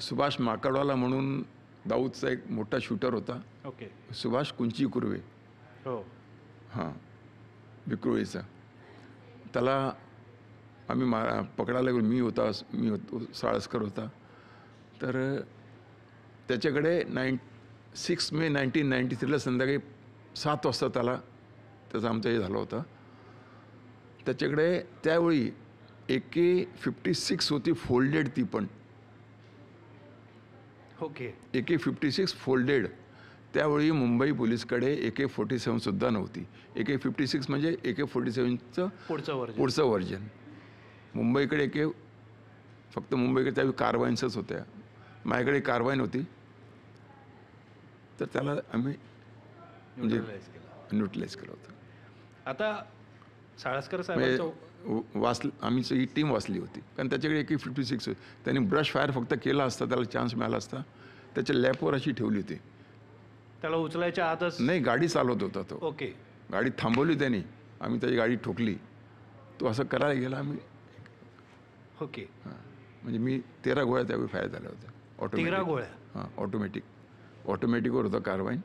सुभाष माकडवाला म्हणून दाऊदचा एक मोठा शूटर होता. ओके. सुभाष कुंची कुर्वे. हो. हां, विक्रोळीचा. त्याला आम्ही पकडायला गेलो. मी होतो, साळसकर होता. तर त्याच्याकडे 6 मे 1993ला संध्याकाळी 7 वाजता त्याचा आमचं हे झालं होतं. त्याच्याकडे त्यावेळी AK-56 होती, फोल्डेड ती पण. ओके. AK-56 folded. त्यावेळी मुंबई पोलीसकडे AK-47 सुद्धा नव्हती. AK-56 म्हणजे AK-47चं पुढचं व्हर्जन. मुंबईकडे फक्त मुंबईकडे त्यावेळी कार्बाईन्सच होत्या. माझ्याकडे कार्बाईन होती. तर त्याला आम्ही म्हणजे न्यूट्रलाइज केलं होतं. आता साळसकर साहेबांचं आमची ही टीम वाचली होती, कारण त्याच्याकडे AK-56 त्यांनी ब्रश फायर फक्त केला असता, त्याला चान्स मिळाला असता. त्याच्या लॅपवर अशी ठेवली होती. त्याला उचलायच्या आतच नाही, गाडी चालवत होता तो. ओके. गाडी थांबवली त्यांनी, आम्ही त्याची गाडी ठोकली. तो असं करायला गेला. आम्ही ओके. हां, म्हणजे मी 13 गोळ्या त्यावेळी फायर झाल्या होत्या. 13 गोळ्या? हां, ऑटोमॅटिकवर होता कार्बाईन.